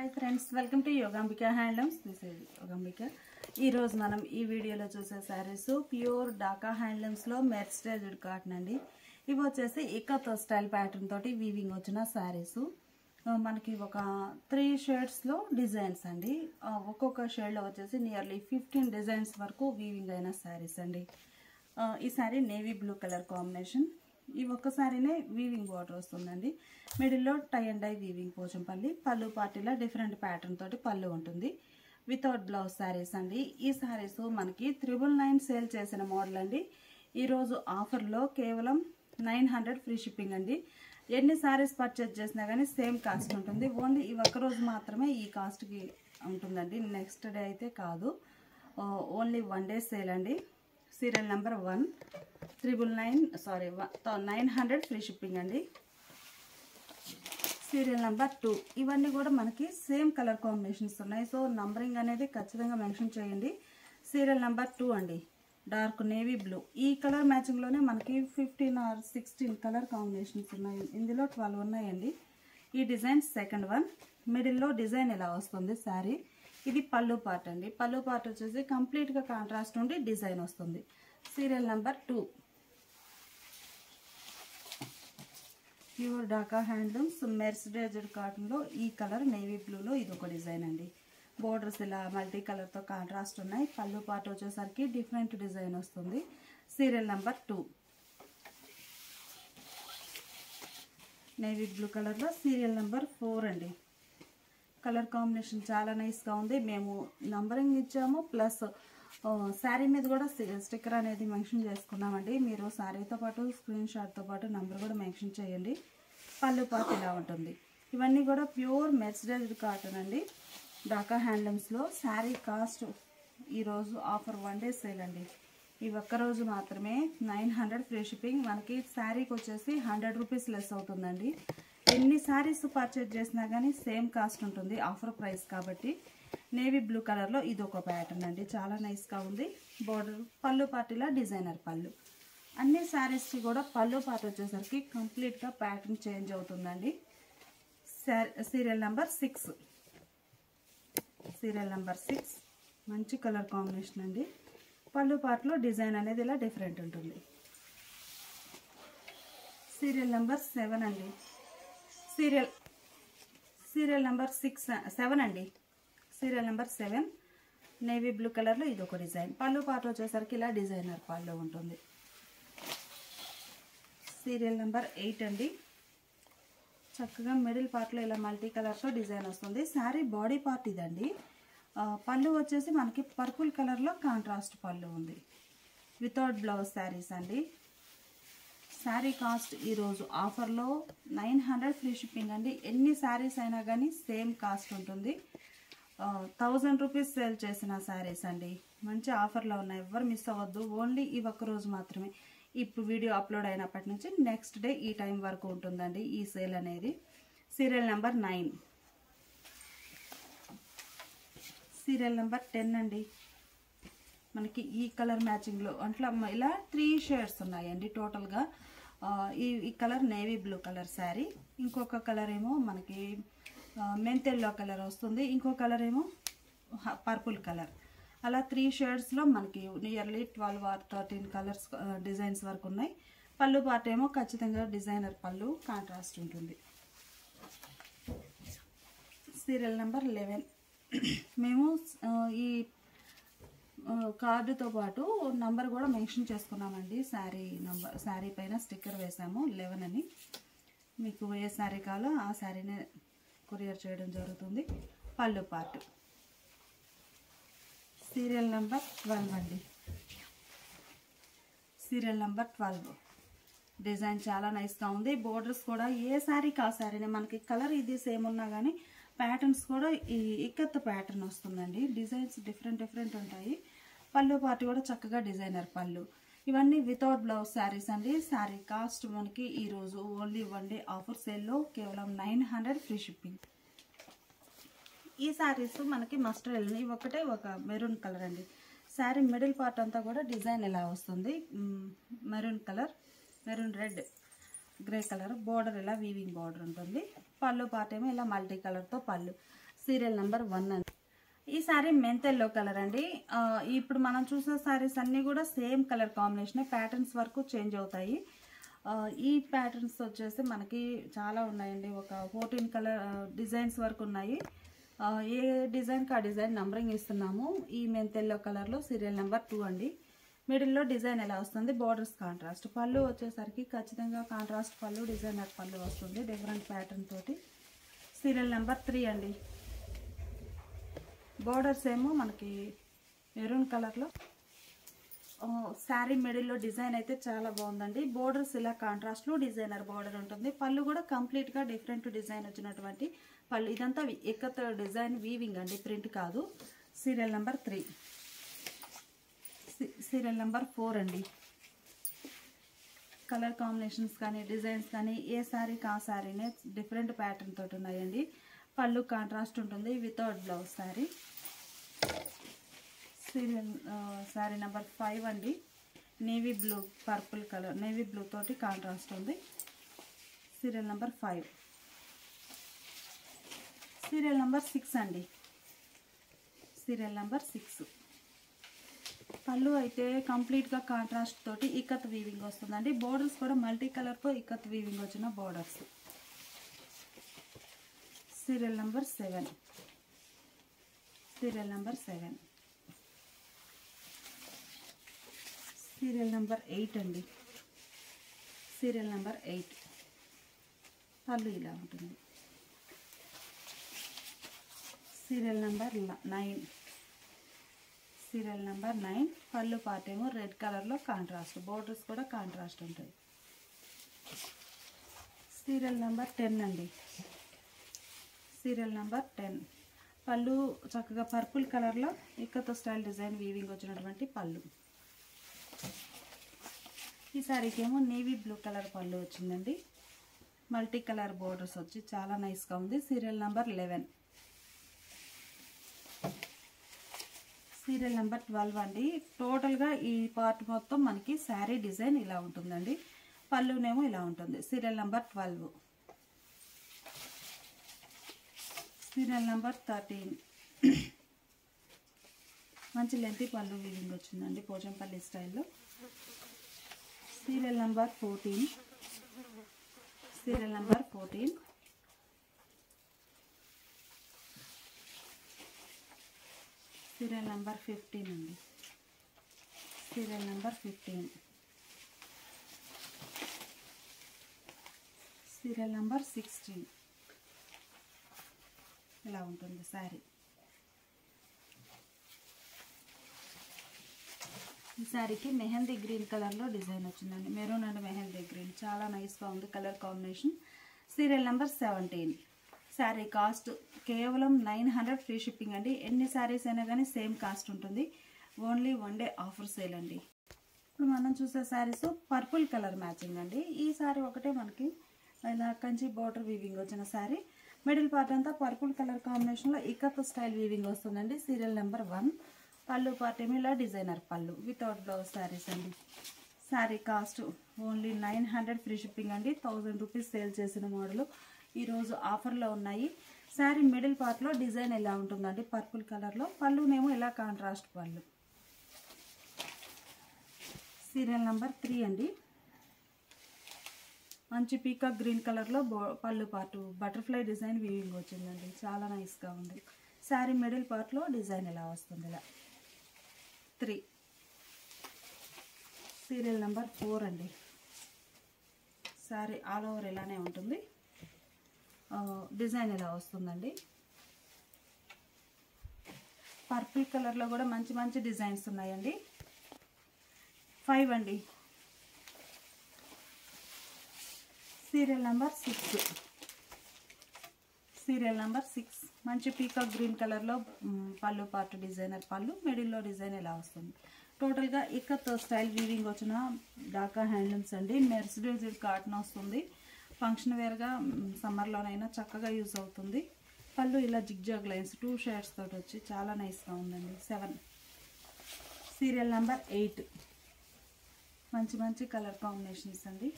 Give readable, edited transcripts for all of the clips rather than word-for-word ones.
Hi friends, welcome to Yogambika handlooms. This is Yogambika. ఈరోజు మనం ఈ వీడియోలో చూసే శారీస్ ప్యూర్ డాకా హ్యాండ్లూమ్స్లో మెర్సిడైజ్డ్ కాటన్ అండి. ఇవి వచ్చేసి ఇక్కత్ స్టైల్ ప్యాటర్న్ తోటి వీవింగ్ వచ్చిన శారీస్. మనకి ఒక 3 షేడ్స్లో డిజైన్స్ అండి. ఒక్కొక్క షేడ్లో వచ్చేసి నియర్లీ 15 డిజైన్స్ వరకు వీవింగ్ అయిన శారీస్ అండి. ఈ sari navy blue colour combination. ఈ ఒక్కసారినే వీవింగ్ బార్డర్ వస్తుందండి. మిడిల్లో tie and dye weaving Pochampally. Pallu పార్టీలో డిఫరెంట్ ప్యాటర్న్ తోటి పళ్ళు ఉంటుంది. వితౌట్ బ్లౌజ్ శారీస్ అండి. ఈ శారీస్ మనకి 999 సేల్ చేసిన మోడల్ అండి. ఈరోజు ఆఫర్లో కేవలం 900 ఫ్రీ షిప్పింగ్ అండి. ఎన్ని శారీస్ పర్చేజ్ చేసినా కానీ సేమ్ కాస్ట్ ఉంటుంది. ఓన్లీ ఈ ఒక్కరోజు మాత్రమే ఈ కాస్ట్కి ఉంటుందండి. నెక్స్ట్ డే అయితే కాదు. ఓన్లీ 1 డే సేల్ అండి. సీరియల్ నెంబర్ 1 900 ఫ్రీ షిప్పింగ్ అండి. సీరియల్ నెంబర్ 2 ఇవన్నీ కూడా మనకి సేమ్ కలర్ కాంబినేషన్స్ ఉన్నాయి. సో నంబరింగ్ అనేది ఖచ్చితంగా మెన్షన్ చేయండి. సీరియల్ నెంబర్ 2 అండి. Dark navy blue. ఈ కలర్ మ్యాచింగ్లోనే మనకి 15 or 16 కలర్ కాంబినేషన్స్ ఉన్నాయి. ఇందులో 12 ఉన్నాయండి. ఈ డిజైన్ సెకండ్ వన్. మిడిల్లో డిజైన్ ఇలా వస్తుంది శారీ. ఇది పళ్ళు పార్ట్ అండి. పళ్ళు పార్ట్ వచ్చేసి కంప్లీట్గా కాంట్రాస్ట్ ఉండి డిజైన్ వస్తుంది. Serial number 2 pure Dhaka handlooms mercerised కాటన్లో ఈ కలర్ నేవీ బ్లూలో ఇది ఒక డిజైన్ అండి. బోర్డర్స్ ఇలా మల్టీ కలర్తో కాంట్రాస్ట్ ఉన్నాయి. పళ్ళు పార్ట్ వచ్చేసరికి డిఫరెంట్ డిజైన్ వస్తుంది. సీరియల్ నెంబర్ 2 నేవీ బ్లూ కలర్లో సీరియల్ నెంబర్ 4 అండి. కలర్ కాంబినేషన్ చాలా నైస్గా ఉంది. మేము నంబరింగ్ ఇచ్చాము, ప్లస్ శారీ మీద కూడా స్టిక్కర్ అనేది మెన్షన్ చేసుకున్నామండి. మీరు శారీతో పాటు స్క్రీన్ షాట్తో పాటు నంబర్ కూడా మెన్షన్ చేయండి. పళ్ళు పార్ట్ ఇలా ఉంటుంది. ఇవన్నీ కూడా ప్యూర్ మెర్సిడైజ్డ్ కాటన్ అండి. డాకా హ్యాండ్లూమ్స్లో శారీ కాస్ట్ ఈరోజు ఆఫర్ 1 డే సేల్ అండి. ఈ ఒక్కరోజు మాత్రమే 900 ఫ్రీ షిప్పింగ్. మనకి శారీకి వచ్చేసి 100 రూపీస్ లెస్ అవుతుందండి. ఎన్ని శారీస్ పర్చేజ్ చేసినా కానీ సేమ్ కాస్ట్ ఉంటుంది ఆఫర్ ప్రైస్ కాబట్టి. నేవీ బ్లూ కలర్లో ఇది ఒక ప్యాటర్న్ అండి. చాలా నైస్గా ఉంది. బోర్డర్ పళ్ళు పార్టీలా డిజైనర్ పళ్ళు. అన్ని శారీస్కి కూడా పళ్ళు పార్ట్ వచ్చేసరికి కంప్లీట్గా ప్యాటర్న్ చేంజ్ అవుతుందండి. సీరియల్ నెంబర్ 6 సీరియల్ నెంబర్ 6 మంచి కలర్ కాంబినేషన్ అండి. పళ్ళు పార్ట్లో డిజైన్ అనేది ఇలా డిఫరెంట్ ఉంటుంది. సీరియల్ నెంబర్ 7 అండి. సీరియల్ నెంబర్ 7 అండి. సీరియల్ నెంబర్ 7 నేవీ బ్లూ కలర్లో ఇది ఒక డిజైన్. పళ్ళు పార్ట్ వచ్చేసరికి ఇలా డిజైనర్ పళ్ళు ఉంటుంది. సీరియల్ నెంబర్ 8 అండి. చక్కగా మిడిల్ పార్ట్లో ఇలా మల్టీ కలర్తో డిజైన్ వస్తుంది. శారీ బాడీ పార్ట్ ఇదండి. పళ్ళు వచ్చేసి మనకి పర్పుల్ కలర్లో కాంట్రాస్ట్ పళ్ళు ఉంది. వితౌట్ బ్లౌజ్ శారీస్ అండి. శారీ కాస్ట్ ఈరోజు ఆఫర్లో 900 ఫ్రీ షిప్పింగ్ అండి. ఎన్ని శారీస్ అయినా కానీ సేమ్ కాస్ట్ ఉంటుంది. 1000 రూపీస్ సేల్ చేసిన శారీస్ అండి. మంచి ఆఫర్లో ఉన్నాయి. ఎవరు మిస్ అవ్వద్దు. ఓన్లీ ఈ ఒక్కరోజు మాత్రమే. ఇప్పుడు వీడియో అప్లోడ్ అయినప్పటి నుంచి నెక్స్ట్ డే ఈ టైం వరకు ఉంటుందండి ఈ సేల్ అనేది. సీరియల్ నెంబర్ 9 సీరియల్ నెంబర్ 10 అండి. మనకి ఈ కలర్ మ్యాచింగ్లో అట్లా ఇలా 3 షేడ్స్ ఉన్నాయండి టోటల్గా. ఈ colour navy blue colour sari. ఇంకొక కలర్ ఏమో మనకి మెంతెల్లో కలర్ వస్తుంది. ఇంకో కలర్ ఏమో పర్పుల్ కలర్. అలా 3 షేడ్స్లో మనకి నియర్లీ 12 or 13 కలర్స్ డిజైన్స్ వరకు ఉన్నాయి. పళ్ళు పార్ట్ ఏమో ఖచ్చితంగా డిజైనర్ పళ్ళు కాంట్రాస్ట్ ఉంటుంది. సీరియల్ నెంబర్ 11 మేము ఈ కార్డుతో పాటు నంబర్ కూడా మెన్షన్ చేసుకున్నామండి. శారీ పైన స్టిక్కర్ వేసాము 11 అని. మీకు ఏ శారీ కావాలో ఆ శారీనే కొరియర్ చేయడం జరుగుతుంది. పళ్ళు పార్ట్. సీరియల్ నెంబర్ 12 అండి. సీరియల్ నెంబర్ 12 డిజైన్ చాలా నైస్గా ఉంది. బోర్డర్స్ కూడా ఏ శారీకి ఆ శారీనే. మనకి కలర్ ఇది సేమ్ ఉన్నా కానీ ప్యాటర్న్స్ కూడా ఈ ఇక్కత్ ప్యాటర్న్ వస్తుందండి. డిజైన్స్ డిఫరెంట్ ఉంటాయి. పళ్ళు పార్ట్ కూడా చక్కగా డిజైనర్ పళ్ళు. ఇవన్నీ వితౌట్ బ్లౌజ్ శారీస్ అండి. శారీ కాస్ట్ మనకి ఈరోజు ఓన్లీ 1 డే ఆఫర్ సేల్లో కేవలం 900 ఫ్రీ షిప్పింగ్. ఈ శారీస్ మనకి మస్టర్డ్ ఎల్లో. ఇవి ఒకటే ఒక మెరూన్ కలర్ అండి. శారీ మిడిల్ పార్ట్ అంతా కూడా డిజైన్ ఇలా వస్తుంది. Maroon colour, maroon red, grey colour. Border ఇలా వీవింగ్ బోర్డర్ ఉంటుంది. పళ్ళు పార్ట్ ఏమో ఇలా మల్టీ కలర్తో పళ్ళు. సీరియల్ నెంబర్ 1 అండి. ఈ సారీ మెంత్ ఎల్లో కలర్ అండి. ఇప్పుడు మనం చూసే సారీస్ అన్నీ కూడా సేమ్ కలర్ కాంబినేషన్, ప్యాటర్న్స్ వరకు చేంజ్ అవుతాయి. ఈ ప్యాటర్న్స్ వచ్చేసి మనకి చాలా ఉన్నాయండి. ఒక 14 కలర్ డిజైన్స్ వరకు ఉన్నాయి. ఏ డిజైన్కి ఆ డిజైన్ నంబరింగ్ ఇస్తున్నాము. ఈ మెంత్ ఎల్లో కలర్లో సీరియల్ నెంబర్ 2 అండి. మిడిల్లో డిజైన్ ఎలా వస్తుంది, బోర్డర్స్ కాంట్రాస్ట్, పళ్ళు వచ్చేసరికి ఖచ్చితంగా కాంట్రాస్ట్ పళ్ళు, డిజైనర్ పళ్ళు వస్తుంది డిఫరెంట్ ప్యాటర్న్ తోటి. సీరియల్ నెంబర్ 3 అండి. బోర్డర్స్ ఏమో మనకి మెరూన్ కలర్లో. శారీ మిడిల్లో డిజైన్ అయితే చాలా బాగుందండి. బోర్డర్స్ ఇలా కాంట్రాస్ట్లో డిజైనర్ బోర్డర్ ఉంటుంది. పళ్ళు కూడా కంప్లీట్గా డిఫరెంట్ డిజైన్ వచ్చినటువంటి పళ్ళు. ఇదంతా ఎక్కత డిజైన్ వీవింగ్ అండి, ప్రింట్ కాదు. Serial number 3. సీరియల్ నెంబర్ 4 అండి. కలర్ కాంబినేషన్స్ కానీ డిజైన్స్ కానీ ఏ శారీకి ఆ శారీనే డిఫరెంట్ ప్యాటర్న్ తోటి ఉన్నాయండి. పళ్ళు కాంట్రాస్ట్ ఉంటుంది without blouse sari. Sari number 5 అండి. Navy blue purple colour, navy blue తోటి కాంట్రాస్ట్ ఉంది. Serial number 5. సీరియల్ నెంబర్ 6 అండి. Serial number 6. పళ్ళు అయితే కంప్లీట్గా కాంట్రాస్ట్ తోటి ఇక్కత్ వీవింగ్ వస్తుందండి. బోర్డర్స్ కూడా మల్టీ కలర్తో ఇక్కత్ వీవింగ్ వచ్చిన borders. Serial number 7. Serial number 7. Serial number 8 అండి. Serial number 8. పళ్ళు ఇలా ఉంటుంది. Serial number 9. Serial number 9. పళ్ళు పార్ట్ ఏమో రెడ్ కలర్లో కాంట్రాస్ట్, బోర్డర్స్ కూడా కాంట్రాస్ట్ ఉంటుంది. సీరియల్ నెంబర్ 10 అండి. Serial number 10. పళ్ళు చక్కగా పర్పుల్ కలర్లో ఇక్కతో స్టైల్ డిజైన్ వీవింగ్ వచ్చినటువంటి పళ్ళు. ఈ సారీకి ఏమో నేవీ బ్లూ కలర్ పళ్ళు వచ్చిందండి. మల్టీ కలర్ బోర్డర్స్ వచ్చి చాలా నైస్గా ఉంది. Serial number 11. సీరియల్ నెంబర్ 12 అండి. టోటల్గా ఈ పార్ట్ మొత్తం మనకి శారీ డిజైన్ ఇలా ఉంటుందండి. పళ్ళునేమో ఇలా ఉంటుంది. Serial number 12. Serial number 13. మంచి లెంతీ పళ్ళు వీవింగ్ వచ్చిందండి పోచంపల్లి స్టైల్లో. Serial number 14. Serial number 14. Serial number 15 అండి. Serial number 15. Serial number 16. ఇలా ఉంటుంది శారీ. ఈ శారీకి మెహందీ గ్రీన్ కలర్లో డిజైన్ వచ్చిందండి. మెరూన్ అండ్ మెహందీ గ్రీన్ చాలా నైస్గా ఉంది colour combination. Serial number 17. Sari cost కేవలం 900 ఫ్రీ షిప్పింగ్ అండి. ఎన్ని శారీస్ అయినా కానీ సేమ్ కాస్ట్ ఉంటుంది. ఓన్లీ 1 డే ఆఫర్ సేల్ అండి. ఇప్పుడు మనం చూసే శారీస్ పర్పుల్ కలర్ మ్యాచింగ్ అండి. ఈ శారీ ఒకటే మనకి ఇలా కంచి బోర్డర్ వీవింగ్ వచ్చిన శారీ. మిడిల్ పార్ట్ అంతా పర్పుల్ కలర్ కాంబినేషన్లో ఇక్కత్ స్టైల్ వీవింగ్ వస్తుందండి. Serial number 1. పళ్ళు పార్ట్ ఏమో ఇలా డిజైనర్ పళ్ళు వితౌట్ బ్లౌజ్ శారీస్ అండి. Sari cost only 900 free shipping అండి. 1000 రూపీస్ సేల్ చేసిన మోడలు ఈరోజు ఆఫర్లో ఉన్నాయి. శారీ మిడిల్ పార్ట్లో డిజైన్ ఎలా ఉంటుందండి పర్పుల్ కలర్లో. పళ్ళునేమో ఇలా కాంట్రాస్ట్ పళ్ళు. సీరియల్ నెంబర్ 3 అండి. మంచి పీకాక్ గ్రీన్ కలర్లో పళ్ళు పార్టు బటర్ఫ్లై డిజైన్ వీవింగ్ వచ్చిందండి. చాలా నైస్గా ఉంది. శారీ మిడిల్ పార్ట్లో డిజైన్ ఎలా వస్తుంది ఇలా 3. సీరియల్ నెంబర్ 4 అండి. శారీ ఆల్ ఓవర్ ఇలానే ఉంటుంది. డిజైన్ ఎలా వస్తుందండి. పర్పుల్ కలర్లో కూడా మంచి మంచి డిజైన్స్ ఉన్నాయండి. 5 అండి. Serial number 6. Serial number 6. మంచి పీకాక్ గ్రీన్ కలర్లో పళ్ళు పార్ట్ డిజైనర్ పళ్ళు, మిడిల్లో డిజైన్ ఎలా వస్తుంది. టోటల్గా ఇక్కత్ స్టైల్ వీవింగ్ వచ్చిన డాకా హ్యాండ్లూమ్స్ అండి. మెర్సిడీస్ కాటన్ వస్తుంది. ఫంక్షన్ వేర్గా సమ్మర్లోనైనా చక్కగా యూజ్ అవుతుంది. పళ్ళు ఇలా జిగ్జాగ్ లైన్స్ 2 షేడ్స్ తోటి వచ్చి చాలా నైస్గా ఉందండి. 7. Serial number 8. మంచి మంచి కలర్ కాంబినేషన్స్ అండి.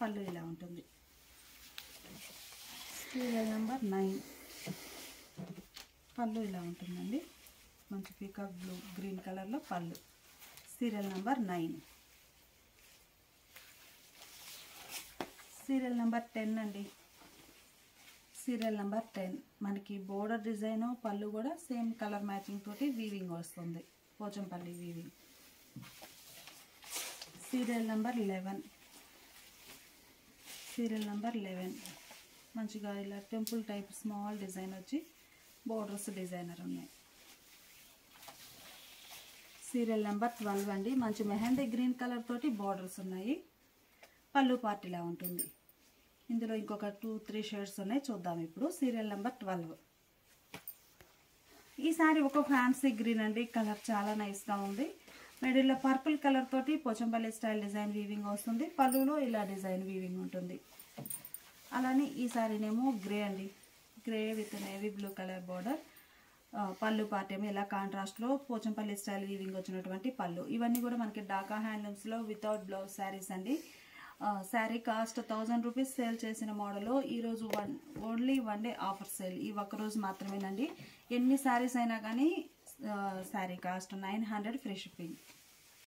పళ్ళు ఇలా ఉంటుంది. Serial number 9. పళ్ళు ఇలా ఉంటుందండి, మంచి పీకాక్ బ్లూ గ్రీన్ కలర్లో పళ్ళు. Serial number 9. సీరియల్ నెంబర్ 10 అండి. సీరియల్ నెంబర్ 10 మనకి బోర్డర్ డిజైన్ పళ్ళు కూడా సేమ్ కలర్ మ్యాచింగ్ తోటి వీవింగ్ వస్తుంది, Pochampally weaving. Serial number 11. Serial number 11 మంచిగా ఇలా టెంపుల్ టైప్ స్మాల్ డిజైన్ వచ్చి బోర్డర్స్ డిజైనర్ ఉన్నాయి. సీరియల్ నెంబర్ 12 అండి, మంచి మెహందీ గ్రీన్ కలర్ తోటి బోర్డర్స్ ఉన్నాయి. పళ్ళు పార్టీలా ఉంటుంది. ఇందులో ఇంకొక 2-3 షేడ్స్ ఉన్నాయి, చూద్దాం ఇప్పుడు. Serial number 12. ఈ సారీ ఒక ఫ్యాన్సీ గ్రీన్ అండి, కలర్ చాలా నైస్గా ఉంది. మిడిల్లో పర్పుల్ కలర్ తోటి పోచంపల్లి స్టైల్ డిజైన్ వీవింగ్ వస్తుంది. పళ్ళులో ఇలా డిజైన్ వీవింగ్ ఉంటుంది. అలానే ఈ సారీనేమో గ్రే అండి, grey with navy blue colour border. పళ్ళు పార్ట్ ఏమో ఇలా కాంట్రాస్ట్లో పోచంపల్లి స్టైల్ వీవింగ్ వచ్చినటువంటి పళ్ళు. ఇవన్నీ కూడా మనకి డాకా హ్యాండ్లూమ్స్లో వితౌట్ బ్లౌజ్ శారీస్ అండి. శారీ కాస్ట్ 1000 రూపీస్ సేల్ చేసిన మోడల్ ఈరోజు ఓన్లీ 1 డే ఆఫర్ సేల్, ఈ ఒక్కరోజు మాత్రమేనండి. ఎన్ని శారీస్ అయినా కానీ శారీ కాస్ట్ 900 ఫ్రీ షిప్పింగ్.